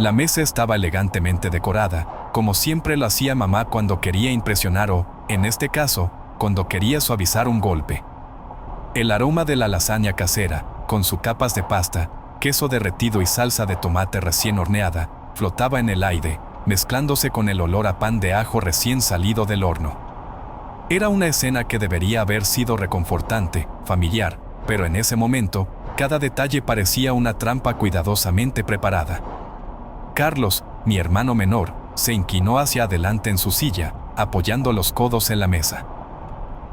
La mesa estaba elegantemente decorada, como siempre lo hacía mamá cuando quería impresionar o, en este caso, cuando quería suavizar un golpe. El aroma de la lasaña casera, con sus capas de pasta, queso derretido y salsa de tomate recién horneada, flotaba en el aire, mezclándose con el olor a pan de ajo recién salido del horno. Era una escena que debería haber sido reconfortante, familiar, pero en ese momento, cada detalle parecía una trampa cuidadosamente preparada. Carlos, mi hermano menor, se inclinó hacia adelante en su silla, apoyando los codos en la mesa.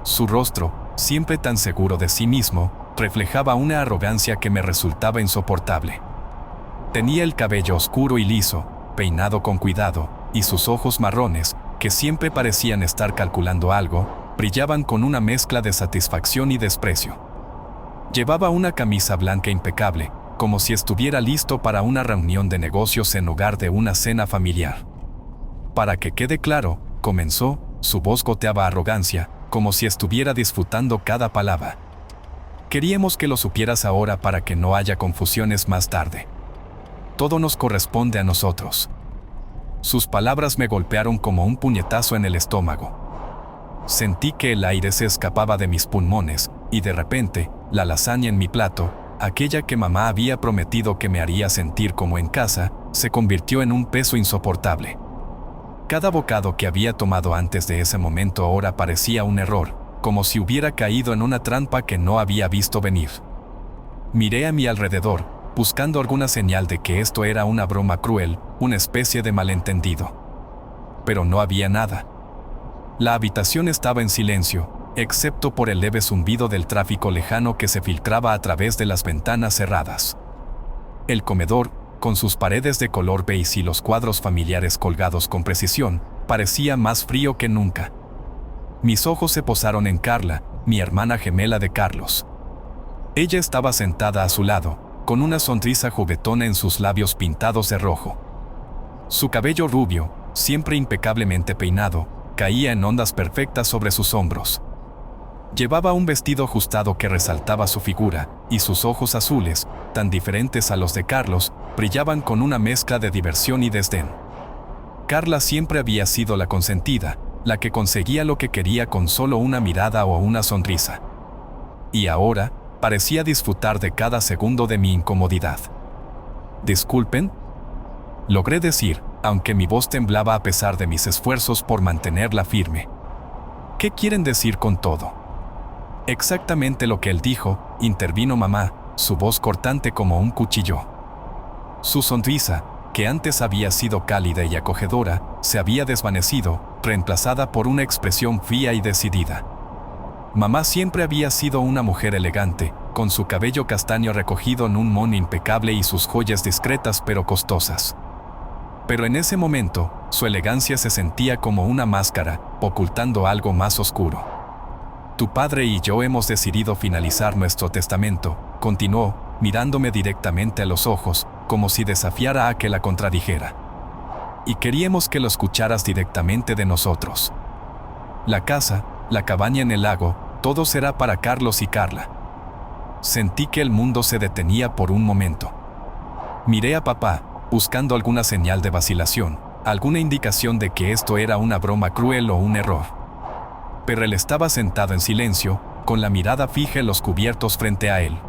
Su rostro, siempre tan seguro de sí mismo, reflejaba una arrogancia que me resultaba insoportable. Tenía el cabello oscuro y liso, peinado con cuidado, y sus ojos marrones, que siempre parecían estar calculando algo, brillaban con una mezcla de satisfacción y desprecio. Llevaba una camisa blanca impecable, como si estuviera listo para una reunión de negocios en lugar de una cena familiar. Para que quede claro, comenzó, su voz goteaba arrogancia, como si estuviera disfrutando cada palabra. Queríamos que lo supieras ahora para que no haya confusiones más tarde. Todo nos corresponde a nosotros. Sus palabras me golpearon como un puñetazo en el estómago. Sentí que el aire se escapaba de mis pulmones, y de repente, la lasaña en mi plato, aquella que mamá había prometido que me haría sentir como en casa, se convirtió en un peso insoportable. Cada bocado que había tomado antes de ese momento ahora parecía un error, como si hubiera caído en una trampa que no había visto venir. Miré a mi alrededor, buscando alguna señal de que esto era una broma cruel, una especie de malentendido. Pero no había nada. La habitación estaba en silencio, excepto por el leve zumbido del tráfico lejano que se filtraba a través de las ventanas cerradas. El comedor, con sus paredes de color beige y los cuadros familiares colgados con precisión, parecía más frío que nunca. Mis ojos se posaron en Carla, mi hermana gemela de Carlos. Ella estaba sentada a su lado, con una sonrisa juguetona en sus labios pintados de rojo. Su cabello rubio, siempre impecablemente peinado, caía en ondas perfectas sobre sus hombros. Llevaba un vestido ajustado que resaltaba su figura, y sus ojos azules, tan diferentes a los de Carlos, brillaban con una mezcla de diversión y desdén. Carla siempre había sido la consentida, la que conseguía lo que quería con solo una mirada o una sonrisa. Y ahora, parecía disfrutar de cada segundo de mi incomodidad. «¿Disculpen?», logré decir, aunque mi voz temblaba a pesar de mis esfuerzos por mantenerla firme. «¿Qué quieren decir con todo?». «Exactamente lo que él dijo», intervino mamá, su voz cortante como un cuchillo. Su sonrisa, que antes había sido cálida y acogedora, se había desvanecido, reemplazada por una expresión fría y decidida. Mamá siempre había sido una mujer elegante, con su cabello castaño recogido en un moño impecable y sus joyas discretas pero costosas. Pero en ese momento, su elegancia se sentía como una máscara, ocultando algo más oscuro. «Tu padre y yo hemos decidido finalizar nuestro testamento», continuó, mirándome directamente a los ojos, como si desafiara a que la contradijera. «Y queríamos que lo escucharas directamente de nosotros. La casa, la cabaña en el lago, todo será para Carlos y Carla». Sentí que el mundo se detenía por un momento. Miré a papá, buscando alguna señal de vacilación, alguna indicación de que esto era una broma cruel o un error. Pero él estaba sentado en silencio, con la mirada fija en los cubiertos frente a él.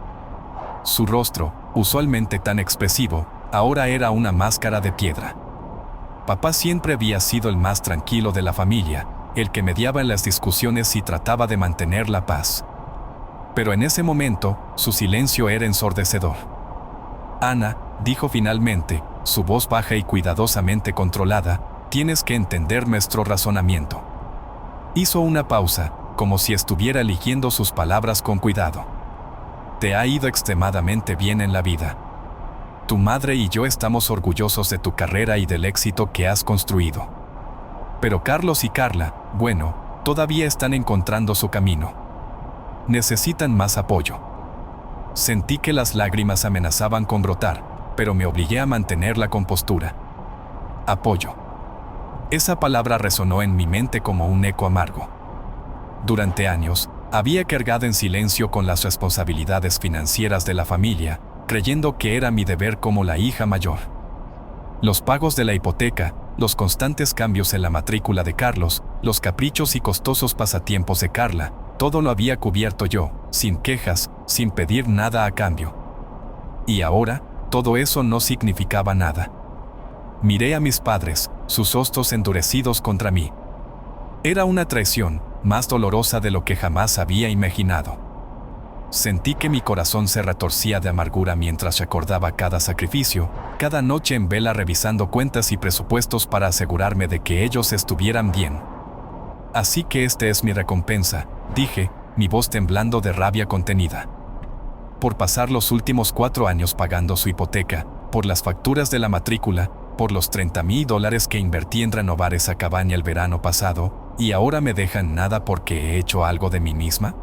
Su rostro, usualmente tan expresivo, ahora era una máscara de piedra. Papá siempre había sido el más tranquilo de la familia, el que mediaba en las discusiones y trataba de mantener la paz. Pero en ese momento, su silencio era ensordecedor. «Ana», dijo finalmente, su voz baja y cuidadosamente controlada, «tienes que entender nuestro razonamiento». Hizo una pausa, como si estuviera eligiendo sus palabras con cuidado. «Te ha ido extremadamente bien en la vida. Tu madre y yo estamos orgullosos de tu carrera y del éxito que has construido. Pero Carlos y Carla, bueno, todavía están encontrando su camino. Necesitan más apoyo». Sentí que las lágrimas amenazaban con brotar, pero me obligué a mantener la compostura. «Apoyo». Esa palabra resonó en mi mente como un eco amargo. Durante años, había cargado en silencio con las responsabilidades financieras de la familia, creyendo que era mi deber como la hija mayor. Los pagos de la hipoteca, los constantes cambios en la matrícula de Carlos, los caprichos y costosos pasatiempos de Carla, todo lo había cubierto yo, sin quejas, sin pedir nada a cambio. Y ahora, todo eso no significaba nada. Miré a mis padres, sus rostros endurecidos contra mí. Era una traición, más dolorosa de lo que jamás había imaginado. Sentí que mi corazón se retorcía de amargura mientras recordaba cada sacrificio, cada noche en vela revisando cuentas y presupuestos para asegurarme de que ellos estuvieran bien. Así que este es mi recompensa, dije, mi voz temblando de rabia contenida. Por pasar los últimos 4 años pagando su hipoteca, por las facturas de la matrícula, por los $30,000 que invertí en renovar esa cabaña el verano pasado, y ahora me dejan nada porque he hecho algo de mí misma.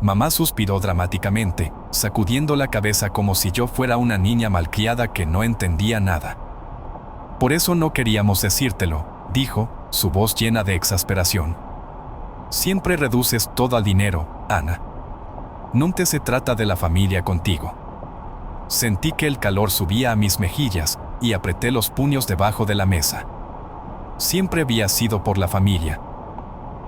Mamá suspiró dramáticamente, sacudiendo la cabeza como si yo fuera una niña malcriada que no entendía nada. Por eso no queríamos decírtelo, dijo, su voz llena de exasperación. Siempre reduces todo al dinero, Ana. Nunca se trata de la familia contigo. Sentí que el calor subía a mis mejillas y apreté los puños debajo de la mesa. Siempre había sido por la familia.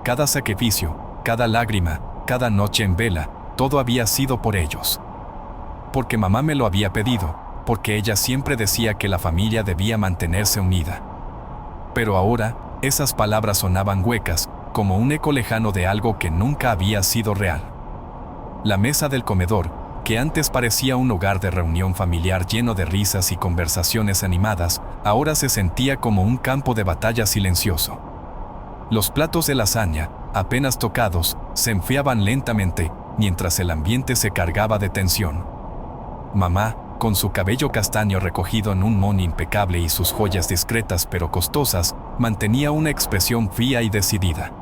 Cada sacrificio, cada lágrima, cada noche en vela, todo había sido por ellos. Porque mamá me lo había pedido, porque ella siempre decía que la familia debía mantenerse unida. Pero ahora, esas palabras sonaban huecas, como un eco lejano de algo que nunca había sido real. La mesa del comedor, que antes parecía un hogar de reunión familiar lleno de risas y conversaciones animadas, ahora se sentía como un campo de batalla silencioso. Los platos de lasaña, apenas tocados, se enfriaban lentamente, mientras el ambiente se cargaba de tensión. Mamá, con su cabello castaño recogido en un moño impecable y sus joyas discretas pero costosas, mantenía una expresión fría y decidida.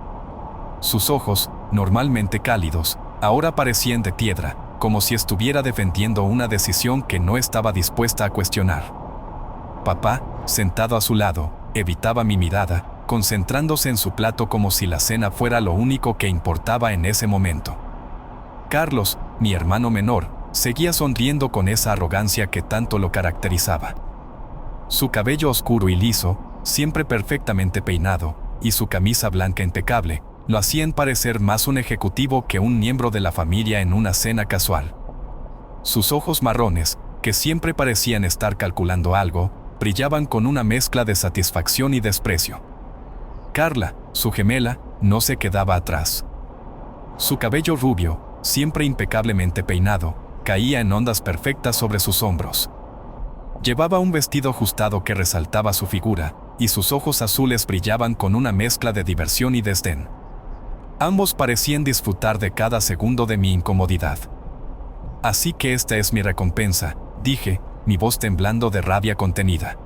Sus ojos, normalmente cálidos, ahora parecían de piedra, como si estuviera defendiendo una decisión que no estaba dispuesta a cuestionar. Papá, sentado a su lado, evitaba mi mirada, concentrándose en su plato como si la cena fuera lo único que importaba en ese momento. Carlos, mi hermano menor, seguía sonriendo con esa arrogancia que tanto lo caracterizaba. Su cabello oscuro y liso, siempre perfectamente peinado, y su camisa blanca impecable, lo hacían parecer más un ejecutivo que un miembro de la familia en una cena casual. Sus ojos marrones, que siempre parecían estar calculando algo, brillaban con una mezcla de satisfacción y desprecio. Carla, su gemela, no se quedaba atrás. Su cabello rubio, siempre impecablemente peinado, caía en ondas perfectas sobre sus hombros. Llevaba un vestido ajustado que resaltaba su figura, y sus ojos azules brillaban con una mezcla de diversión y desdén. Ambos parecían disfrutar de cada segundo de mi incomodidad. Así que esta es mi recompensa, dije, mi voz temblando de rabia contenida.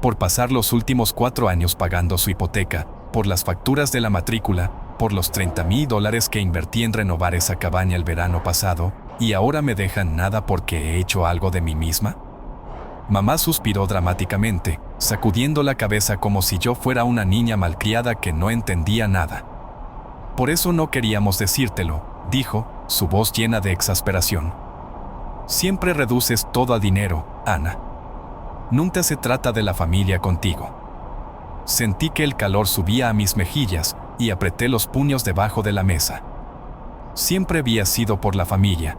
Por pasar los últimos 4 años pagando su hipoteca, por las facturas de la matrícula, por los $30,000 que invertí en renovar esa cabaña el verano pasado, y ahora me dejan nada porque he hecho algo de mí misma. Mamá suspiró dramáticamente, sacudiendo la cabeza como si yo fuera una niña malcriada que no entendía nada. Por eso no queríamos decírtelo, dijo, su voz llena de exasperación. Siempre reduces todo al dinero, Ana. Nunca se trata de la familia contigo. Sentí que el calor subía a mis mejillas y apreté los puños debajo de la mesa. Siempre había sido por la familia.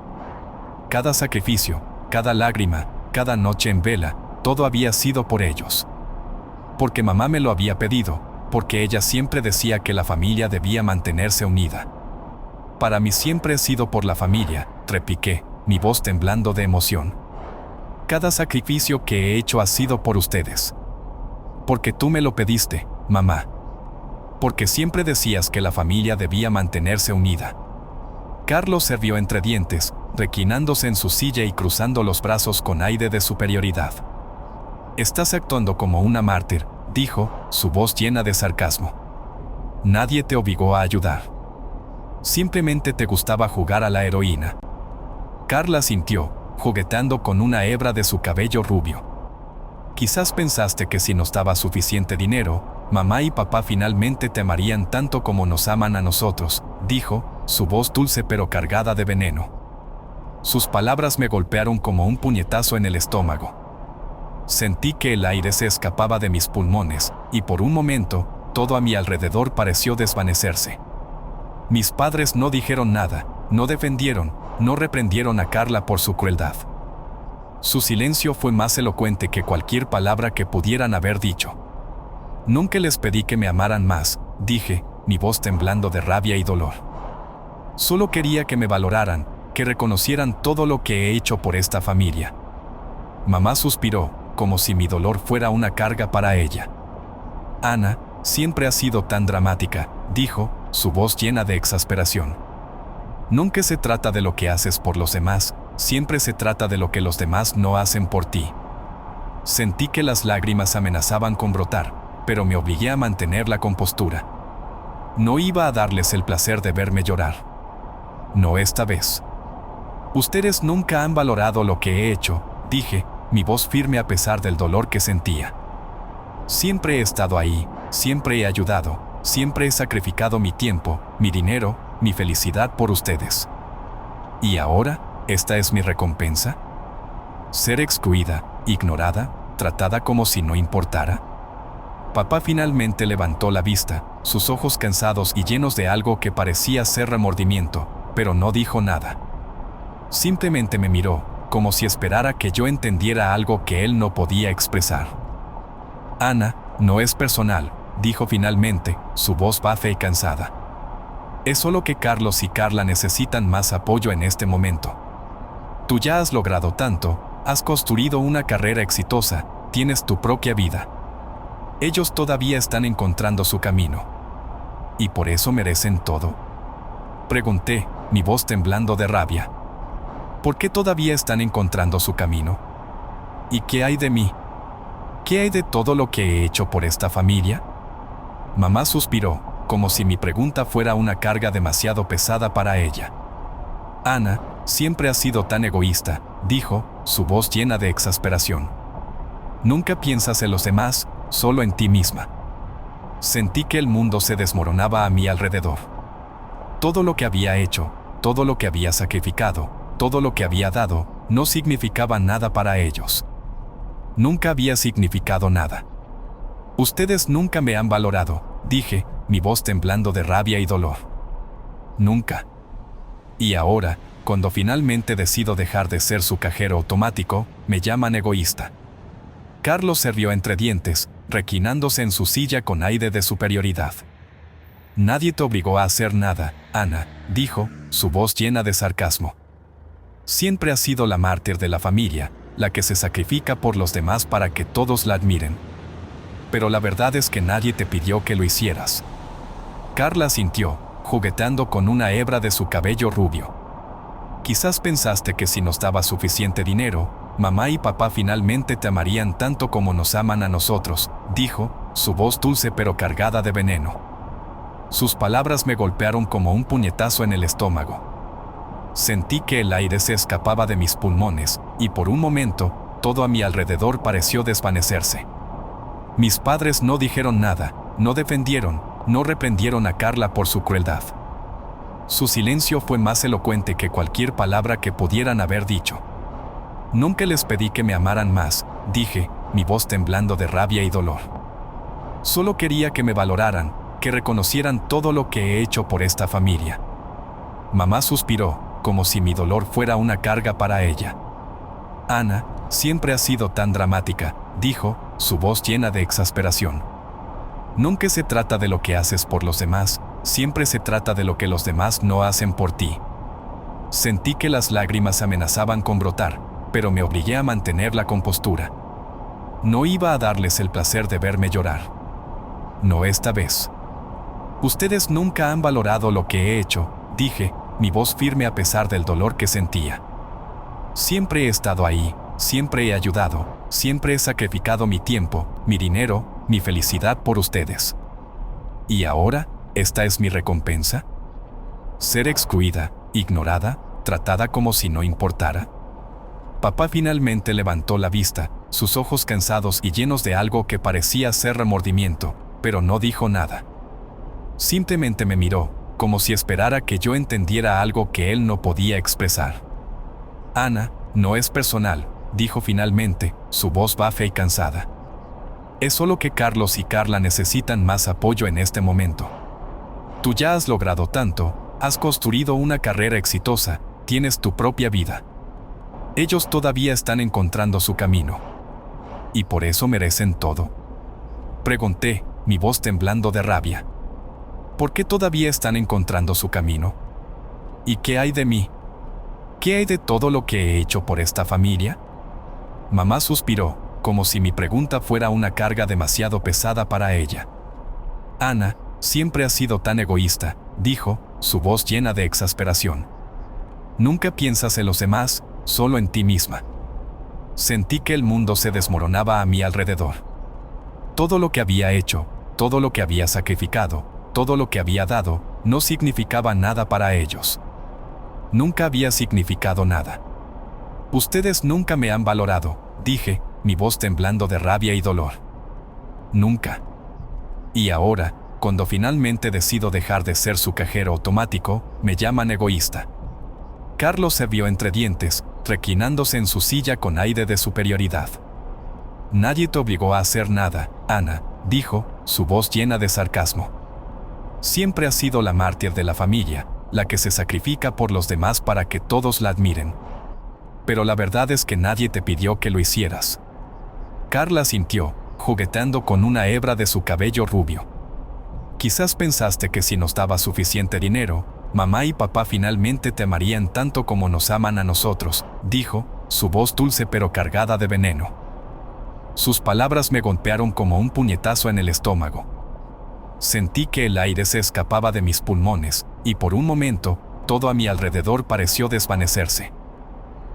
Cada sacrificio, cada lágrima, cada noche en vela, todo había sido por ellos. Porque mamá me lo había pedido, porque ella siempre decía que la familia debía mantenerse unida. Para mí siempre he sido por la familia, repiqué, mi voz temblando de emoción. Cada sacrificio que he hecho ha sido por ustedes. Porque tú me lo pediste, mamá. Porque siempre decías que la familia debía mantenerse unida. Carlos se rió entre dientes, reclinándose en su silla y cruzando los brazos con aire de superioridad. Estás actuando como una mártir, dijo, su voz llena de sarcasmo. Nadie te obligó a ayudar. Simplemente te gustaba jugar a la heroína. Carla sintió, jugueteando con una hebra de su cabello rubio. Quizás pensaste que si nos daba suficiente dinero, mamá y papá finalmente te amarían tanto como nos aman a nosotros, dijo, su voz dulce pero cargada de veneno. Sus palabras me golpearon como un puñetazo en el estómago. Sentí que el aire se escapaba de mis pulmones, y por un momento, todo a mi alrededor pareció desvanecerse. Mis padres no dijeron nada, no defendieron, no reprendieron a Carla por su crueldad. Su silencio fue más elocuente que cualquier palabra que pudieran haber dicho. Nunca les pedí que me amaran más, dije, mi voz temblando de rabia y dolor. Solo quería que me valoraran, que reconocieran todo lo que he hecho por esta familia. Mamá suspiró, como si mi dolor fuera una carga para ella. Ana, siempre has sido tan dramática, dijo, su voz llena de exasperación. Nunca se trata de lo que haces por los demás, siempre se trata de lo que los demás no hacen por ti. Sentí que las lágrimas amenazaban con brotar, pero me obligué a mantener la compostura. No iba a darles el placer de verme llorar. No esta vez. Ustedes nunca han valorado lo que he hecho, dije, mi voz firme a pesar del dolor que sentía. Siempre he estado ahí, siempre he ayudado, siempre he sacrificado mi tiempo, mi dinero, mi felicidad por ustedes. ¿Y ahora, esta es mi recompensa? ¿Ser excluida, ignorada, tratada como si no importara? Papá finalmente levantó la vista, sus ojos cansados y llenos de algo que parecía ser remordimiento, pero no dijo nada. Simplemente me miró, como si esperara que yo entendiera algo que él no podía expresar. Ana, no es personal, dijo finalmente, su voz baja y cansada. Es solo que Carlos y Carla necesitan más apoyo en este momento. Tú ya has logrado tanto, has construido una carrera exitosa, tienes tu propia vida. Ellos todavía están encontrando su camino. ¿Y por eso merecen todo? Pregunté, mi voz temblando de rabia. ¿Por qué todavía están encontrando su camino? ¿Y qué hay de mí? ¿Qué hay de todo lo que he hecho por esta familia? Mamá suspiró, como si mi pregunta fuera una carga demasiado pesada para ella. Ana, siempre has sido tan egoísta, dijo, su voz llena de exasperación. Nunca piensas en los demás, solo en ti misma. Sentí que el mundo se desmoronaba a mi alrededor. Todo lo que había hecho, todo lo que había sacrificado, todo lo que había dado, no significaba nada para ellos. Nunca había significado nada. Ustedes nunca me han valorado, dije, mi voz temblando de rabia y dolor. Nunca. Y ahora, cuando finalmente decido dejar de ser su cajero automático, me llaman egoísta. Carlos se rió entre dientes, reclinándose en su silla con aire de superioridad. Nadie te obligó a hacer nada, Ana, dijo, su voz llena de sarcasmo. Siempre has sido la mártir de la familia, la que se sacrifica por los demás para que todos la admiren. Pero la verdad es que nadie te pidió que lo hicieras. Carla sintió, jugueteando con una hebra de su cabello rubio. Quizás pensaste que si nos dabas suficiente dinero, mamá y papá finalmente te amarían tanto como nos aman a nosotros, dijo, su voz dulce pero cargada de veneno. Sus palabras me golpearon como un puñetazo en el estómago. Sentí que el aire se escapaba de mis pulmones, y por un momento, todo a mi alrededor pareció desvanecerse. Mis padres no dijeron nada, no defendieron, no reprendieron a Carla por su crueldad. Su silencio fue más elocuente que cualquier palabra que pudieran haber dicho. Nunca les pedí que me amaran más, dije, mi voz temblando de rabia y dolor. Solo quería que me valoraran, que reconocieran todo lo que he hecho por esta familia. Mamá suspiró, como si mi dolor fuera una carga para ella. Ana, siempre has sido tan dramática, dijo, su voz llena de exasperación. Nunca se trata de lo que haces por los demás, siempre se trata de lo que los demás no hacen por ti. Sentí que las lágrimas amenazaban con brotar, pero me obligué a mantener la compostura. No iba a darles el placer de verme llorar. No esta vez. Ustedes nunca han valorado lo que he hecho, dije, mi voz firme a pesar del dolor que sentía. Siempre he estado ahí, siempre he ayudado, siempre he sacrificado mi tiempo, mi dinero, mi felicidad por ustedes. ¿Y ahora, esta es mi recompensa? ¿Ser excluida, ignorada, tratada como si no importara? Papá finalmente levantó la vista, sus ojos cansados y llenos de algo que parecía ser remordimiento, pero no dijo nada. Simplemente me miró, como si esperara que yo entendiera algo que él no podía expresar. Ana, no es personal, dijo finalmente, su voz baja y cansada. Es solo que Carlos y Carla necesitan más apoyo en este momento. Tú ya has logrado tanto, has construido una carrera exitosa, tienes tu propia vida. Ellos todavía están encontrando su camino. ¿Y por eso merecen todo? Pregunté, mi voz temblando de rabia. ¿Por qué todavía están encontrando su camino? ¿Y qué hay de mí? ¿Qué hay de todo lo que he hecho por esta familia? Mamá suspiró, como si mi pregunta fuera una carga demasiado pesada para ella. Ana, siempre has sido tan egoísta, dijo, su voz llena de exasperación. Nunca piensas en los demás, solo en ti misma. Sentí que el mundo se desmoronaba a mi alrededor. Todo lo que había hecho, todo lo que había sacrificado, todo lo que había dado, no significaba nada para ellos. Nunca había significado nada. Ustedes nunca me han valorado, dije, mi voz temblando de rabia y dolor. Nunca. Y ahora, cuando finalmente decido dejar de ser su cajero automático, me llaman egoísta. Carlos se vio entre dientes, reclinándose en su silla con aire de superioridad. Nadie te obligó a hacer nada, Ana, dijo, su voz llena de sarcasmo. Siempre has sido la mártir de la familia, la que se sacrifica por los demás para que todos la admiren. Pero la verdad es que nadie te pidió que lo hicieras. Carla sintió, jugueteando con una hebra de su cabello rubio. Quizás pensaste que si nos daba suficiente dinero, mamá y papá finalmente te amarían tanto como nos aman a nosotros, dijo, su voz dulce pero cargada de veneno. Sus palabras me golpearon como un puñetazo en el estómago. Sentí que el aire se escapaba de mis pulmones, y por un momento, todo a mi alrededor pareció desvanecerse.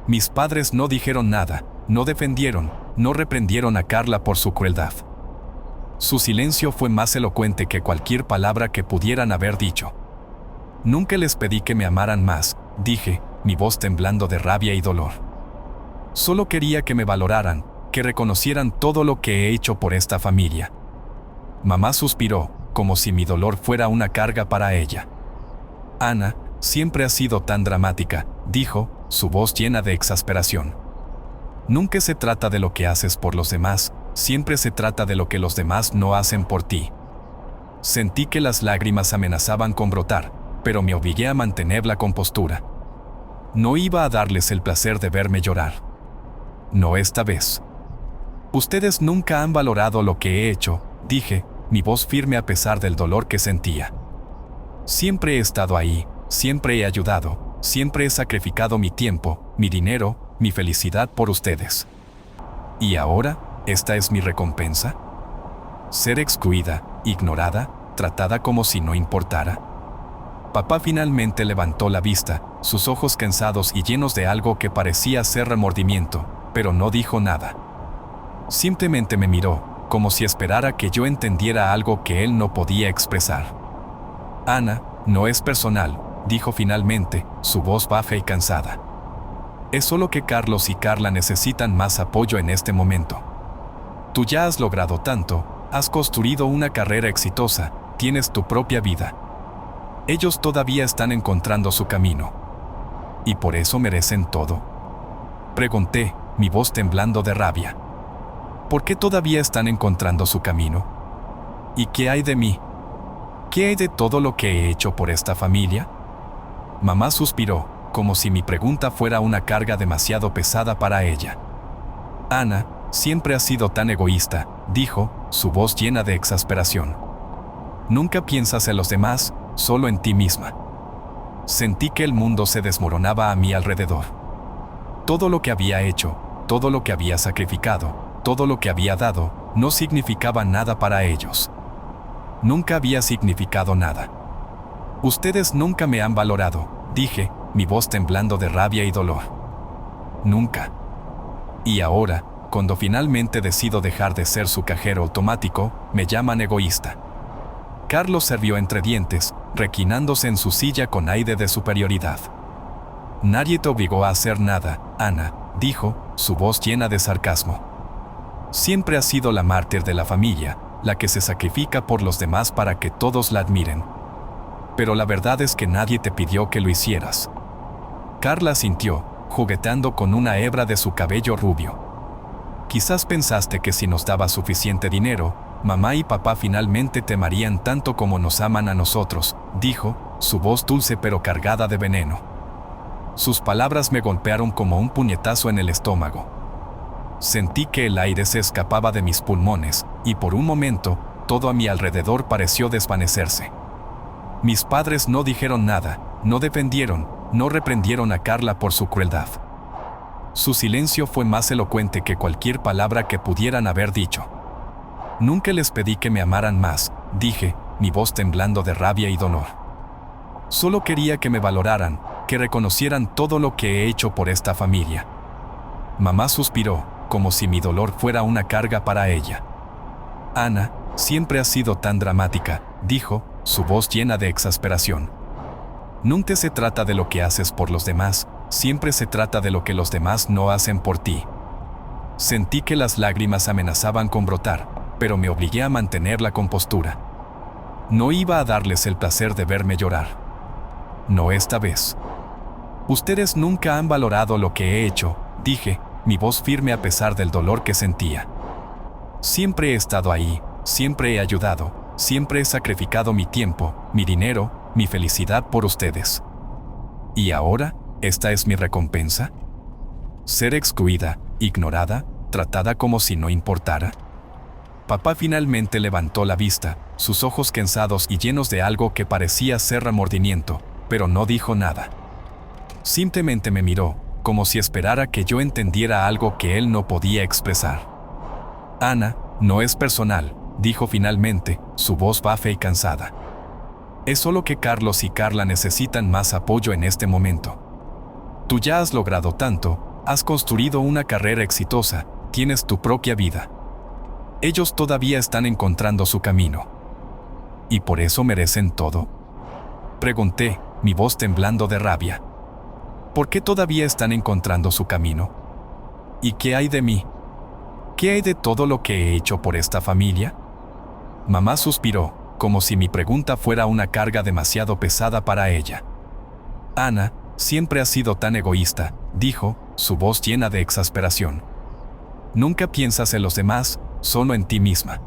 Mis padres no dijeron nada, no defendieron, no reprendieron a Carla por su crueldad. Su silencio fue más elocuente que cualquier palabra que pudieran haber dicho. Nunca les pedí que me amaran más, dije, mi voz temblando de rabia y dolor. Solo quería que me valoraran, que reconocieran todo lo que he hecho por esta familia. Mamá suspiró, como si mi dolor fuera una carga para ella. Ana, siempre has sido tan dramática, dijo, su voz llena de exasperación. Nunca se trata de lo que haces por los demás, siempre se trata de lo que los demás no hacen por ti. Sentí que las lágrimas amenazaban con brotar, pero me obligué a mantener la compostura. No iba a darles el placer de verme llorar. No esta vez. Ustedes nunca han valorado lo que he hecho, dije, mi voz firme a pesar del dolor que sentía. Siempre he estado ahí, siempre he ayudado, siempre he sacrificado mi tiempo, mi dinero, mi felicidad por ustedes. ¿Y ahora, esta es mi recompensa? Ser excluida, ignorada, tratada como si no importara. Papá finalmente levantó la vista, sus ojos cansados y llenos de algo que parecía ser remordimiento, pero no dijo nada. Simplemente me miró, como si esperara que yo entendiera algo que él no podía expresar. Ana, no es personal, dijo finalmente, su voz baja y cansada. Es solo que Carlos y Carla necesitan más apoyo en este momento. Tú ya has logrado tanto, has construido una carrera exitosa, tienes tu propia vida. Ellos todavía están encontrando su camino. ¿Y por eso merecen todo? Pregunté, mi voz temblando de rabia. ¿Por qué todavía están encontrando su camino? ¿Y qué hay de mí? ¿Qué hay de todo lo que he hecho por esta familia? Mamá suspiró, como si mi pregunta fuera una carga demasiado pesada para ella. Ana, siempre has sido tan egoísta, dijo, su voz llena de exasperación. Nunca piensas en los demás, solo en ti misma. Sentí que el mundo se desmoronaba a mi alrededor. Todo lo que había hecho, todo lo que había sacrificado, todo lo que había dado, no significaba nada para ellos. Nunca había significado nada. Ustedes nunca me han valorado, dije, mi voz temblando de rabia y dolor. Nunca. Y ahora, cuando finalmente decido dejar de ser su cajero automático, me llaman egoísta. Carlos se rió entre dientes, reclinándose en su silla con aire de superioridad. Nadie te obligó a hacer nada, Ana, dijo, su voz llena de sarcasmo. Siempre has sido la mártir de la familia, la que se sacrifica por los demás para que todos la admiren. Pero la verdad es que nadie te pidió que lo hicieras. Carla sintió, jugueteando con una hebra de su cabello rubio. Quizás pensaste que si nos daba suficiente dinero, mamá y papá finalmente te amarían tanto como nos aman a nosotros, dijo, su voz dulce pero cargada de veneno. Sus palabras me golpearon como un puñetazo en el estómago. Sentí que el aire se escapaba de mis pulmones, y por un momento, todo a mi alrededor pareció desvanecerse. Mis padres no dijeron nada, no defendieron, no reprendieron a Carla por su crueldad. Su silencio fue más elocuente que cualquier palabra que pudieran haber dicho. Nunca les pedí que me amaran más, dije, mi voz temblando de rabia y dolor. Solo quería que me valoraran, que reconocieran todo lo que he hecho por esta familia. Mamá suspiró, como si mi dolor fuera una carga para ella. Ana, siempre has sido tan dramática, dijo, su voz llena de exasperación. Nunca se trata de lo que haces por los demás, siempre se trata de lo que los demás no hacen por ti. Sentí que las lágrimas amenazaban con brotar, pero me obligué a mantener la compostura. No iba a darles el placer de verme llorar. No esta vez. Ustedes nunca han valorado lo que he hecho, dije, mi voz firme a pesar del dolor que sentía. Siempre he estado ahí, siempre he ayudado, siempre he sacrificado mi tiempo, mi dinero, mi felicidad por ustedes. ¿Y ahora, esta es mi recompensa? ¿Ser excluida, ignorada, tratada como si no importara? Papá finalmente levantó la vista, sus ojos cansados y llenos de algo que parecía ser remordimiento, pero no dijo nada. Simplemente me miró, como si esperara que yo entendiera algo que él no podía expresar. Ana, no es personal, dijo finalmente, su voz baja y cansada. Es solo que Carlos y Carla necesitan más apoyo en este momento. Tú ya has logrado tanto, has construido una carrera exitosa, tienes tu propia vida. Ellos todavía están encontrando su camino. ¿Y por eso merecen todo? Pregunté, mi voz temblando de rabia. ¿Por qué todavía están encontrando su camino? ¿Y qué hay de mí? ¿Qué hay de todo lo que he hecho por esta familia? Mamá suspiró, como si mi pregunta fuera una carga demasiado pesada para ella. Ana, siempre has sido tan egoísta, dijo, su voz llena de exasperación. Nunca piensas en los demás, solo en ti misma.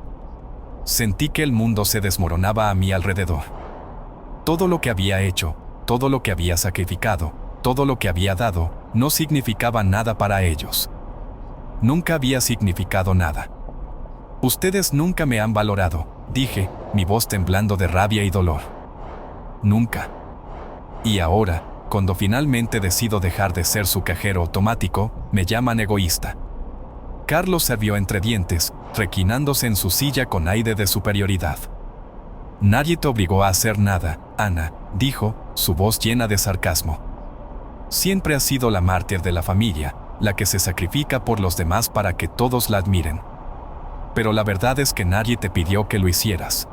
Sentí que el mundo se desmoronaba a mi alrededor. Todo lo que había hecho, todo lo que había sacrificado, todo lo que había dado, no significaba nada para ellos. Nunca había significado nada. Ustedes nunca me han valorado, dije, mi voz temblando de rabia y dolor. Nunca. Y ahora, cuando finalmente decido dejar de ser su cajero automático, me llaman egoísta. Carlos se rió entre dientes, reclinándose en su silla con aire de superioridad. Nadie te obligó a hacer nada, Ana, dijo, su voz llena de sarcasmo. Siempre has sido la mártir de la familia, la que se sacrifica por los demás para que todos la admiren. Pero la verdad es que nadie te pidió que lo hicieras.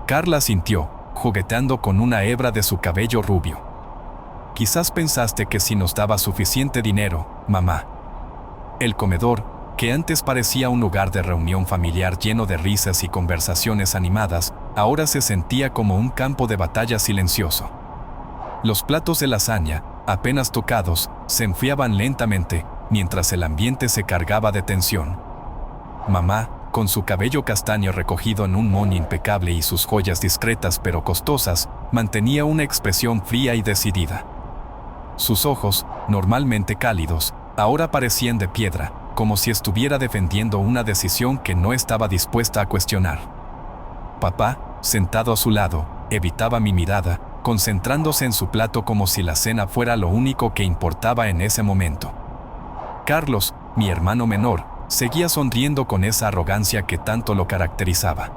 Carla sintió, jugueteando con una hebra de su cabello rubio. Quizás pensaste que si nos daba suficiente dinero, mamá. El comedor, que antes parecía un lugar de reunión familiar lleno de risas y conversaciones animadas, ahora se sentía como un campo de batalla silencioso. Los platos de lasaña, apenas tocados, se enfriaban lentamente, mientras el ambiente se cargaba de tensión. Mamá, con su cabello castaño recogido en un moño impecable y sus joyas discretas pero costosas, mantenía una expresión fría y decidida. Sus ojos, normalmente cálidos, ahora parecían de piedra, como si estuviera defendiendo una decisión que no estaba dispuesta a cuestionar. Papá, sentado a su lado, evitaba mi mirada, concentrándose en su plato como si la cena fuera lo único que importaba en ese momento. Carlos, mi hermano menor, seguía sonriendo con esa arrogancia que tanto lo caracterizaba.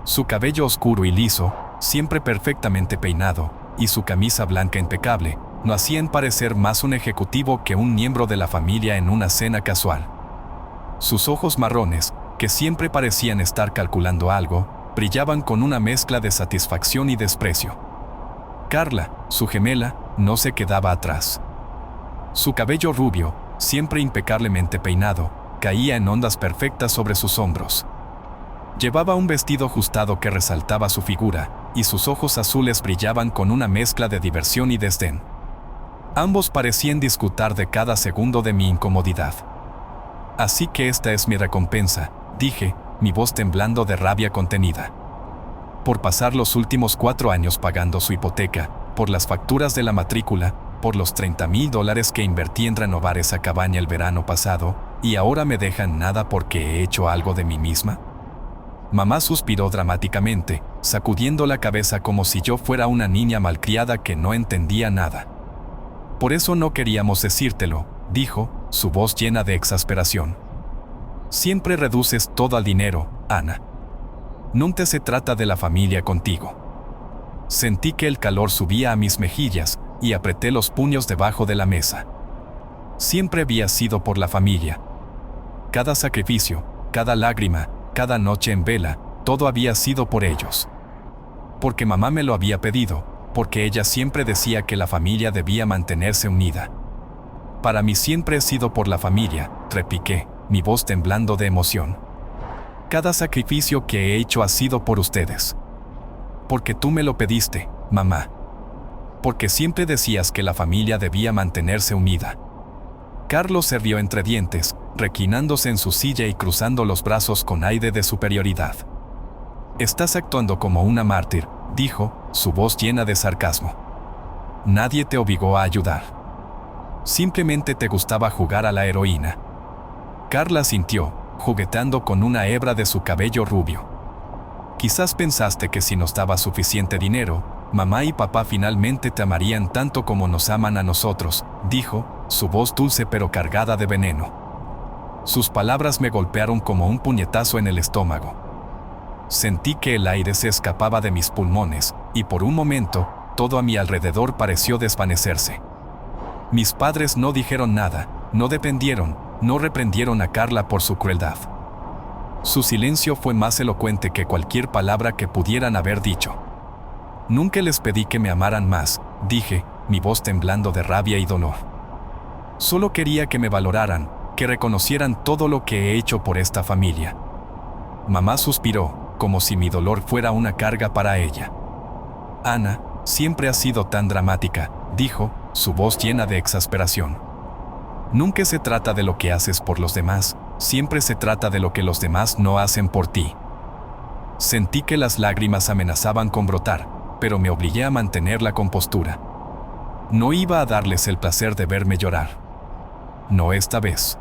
Su cabello oscuro y liso, siempre perfectamente peinado, y su camisa blanca impecable, lo hacían parecer más un ejecutivo que un miembro de la familia en una cena casual. Sus ojos marrones, que siempre parecían estar calculando algo, brillaban con una mezcla de satisfacción y desprecio. Carla, su gemela, no se quedaba atrás. Su cabello rubio, siempre impecablemente peinado, caía en ondas perfectas sobre sus hombros. Llevaba un vestido ajustado que resaltaba su figura, y sus ojos azules brillaban con una mezcla de diversión y desdén. Ambos parecían disfrutar de cada segundo de mi incomodidad. Así que esta es mi recompensa, dije, mi voz temblando de rabia contenida. Por pasar los últimos 4 años pagando su hipoteca, por las facturas de la matrícula, por los $30,000 que invertí en renovar esa cabaña el verano pasado, y ahora me dejan nada porque he hecho algo de mí misma. Mamá suspiró dramáticamente, sacudiendo la cabeza como si yo fuera una niña malcriada que no entendía nada. Por eso no queríamos decírtelo, dijo, su voz llena de exasperación. Siempre reduces todo al dinero, Ana. Nunca se trata de la familia contigo. Sentí que el calor subía a mis mejillas y apreté los puños debajo de la mesa. Siempre había sido por la familia. Cada sacrificio, cada lágrima, cada noche en vela, todo había sido por ellos. Porque mamá me lo había pedido, porque ella siempre decía que la familia debía mantenerse unida. Para mí siempre he sido por la familia, repiqué, mi voz temblando de emoción. Cada sacrificio que he hecho ha sido por ustedes. Porque tú me lo pediste, mamá. Porque siempre decías que la familia debía mantenerse unida. Carlos se rió entre dientes, reclinándose en su silla y cruzando los brazos con aire de superioridad. Estás actuando como una mártir, dijo, su voz llena de sarcasmo. Nadie te obligó a ayudar. Simplemente te gustaba jugar a la heroína. Carla sintió, jugueteando con una hebra de su cabello rubio. Quizás pensaste que si nos daba suficiente dinero, mamá y papá finalmente te amarían tanto como nos aman a nosotros, dijo, su voz dulce pero cargada de veneno. Sus palabras me golpearon como un puñetazo en el estómago. Sentí que el aire se escapaba de mis pulmones, y por un momento, todo a mi alrededor pareció desvanecerse. Mis padres no dijeron nada, no defendieron, no reprendieron a Carla por su crueldad. Su silencio fue más elocuente que cualquier palabra que pudieran haber dicho. Nunca les pedí que me amaran más, dije, mi voz temblando de rabia y dolor. Solo quería que me valoraran, que reconocieran todo lo que he hecho por esta familia. Mamá suspiró, como si mi dolor fuera una carga para ella. Ana, siempre has sido tan dramática, dijo, su voz llena de exasperación. Nunca se trata de lo que haces por los demás, siempre se trata de lo que los demás no hacen por ti. Sentí que las lágrimas amenazaban con brotar, pero me obligué a mantener la compostura. No iba a darles el placer de verme llorar. No esta vez.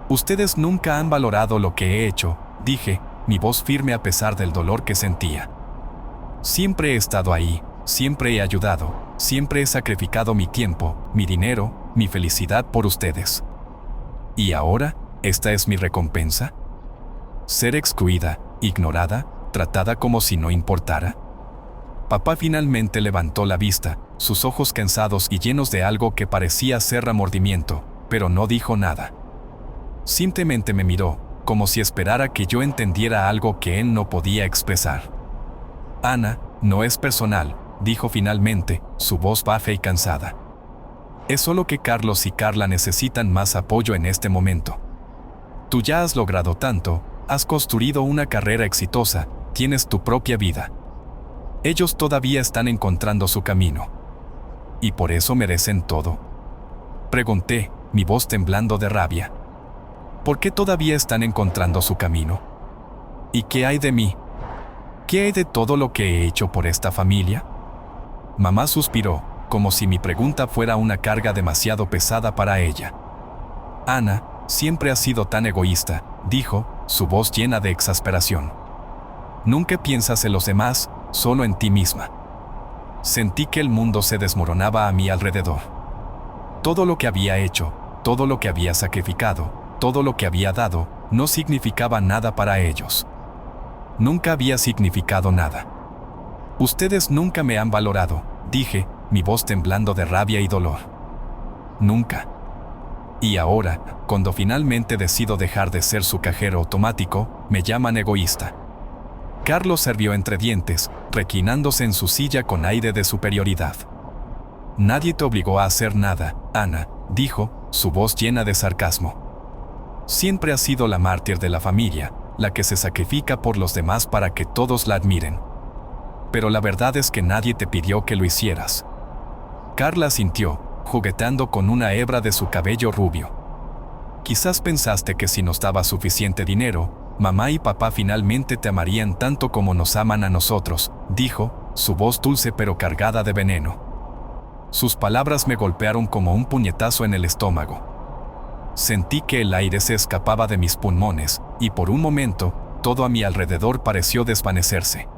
Ustedes nunca han valorado lo que he hecho, dije, mi voz firme a pesar del dolor que sentía. Siempre he estado ahí, siempre he ayudado, siempre he sacrificado mi tiempo, mi dinero, mi felicidad por ustedes. ¿Y ahora, esta es mi recompensa? ¿Ser excluida, ignorada, tratada como si no importara? Papá finalmente levantó la vista, sus ojos cansados y llenos de algo que parecía ser remordimiento, pero no dijo nada. Simplemente me miró, como si esperara que yo entendiera algo que él no podía expresar. Ana, no es personal, dijo finalmente, su voz baja y cansada. Es solo que Carlos y Carla necesitan más apoyo en este momento. Tú ya has logrado tanto, has construido una carrera exitosa, tienes tu propia vida. Ellos todavía están encontrando su camino. ¿Y por eso merecen todo? Pregunté, mi voz temblando de rabia. ¿Por qué todavía están encontrando su camino? ¿Y qué hay de mí? ¿Qué hay de todo lo que he hecho por esta familia? Mamá suspiró, como si mi pregunta fuera una carga demasiado pesada para ella. Ana, siempre has sido tan egoísta, dijo, su voz llena de exasperación. Nunca piensas en los demás, solo en ti misma. Sentí que el mundo se desmoronaba a mi alrededor. Todo lo que había hecho, todo lo que había sacrificado, todo lo que había dado, no significaba nada para ellos. Nunca había significado nada. Ustedes nunca me han valorado, dije, mi voz temblando de rabia y dolor. Nunca. Y ahora, cuando finalmente decido dejar de ser su cajero automático, me llaman egoísta. Carlos se rió entre dientes, reclinándose en su silla con aire de superioridad. Nadie te obligó a hacer nada, Ana, dijo, su voz llena de sarcasmo. Siempre has sido la mártir de la familia, la que se sacrifica por los demás para que todos la admiren. Pero la verdad es que nadie te pidió que lo hicieras. Carla asintió, jugueteando con una hebra de su cabello rubio. Quizás pensaste que si nos daba suficiente dinero, mamá y papá finalmente te amarían tanto como nos aman a nosotros, dijo, su voz dulce pero cargada de veneno. Sus palabras me golpearon como un puñetazo en el estómago. Sentí que el aire se escapaba de mis pulmones, y por un momento, todo a mi alrededor pareció desvanecerse.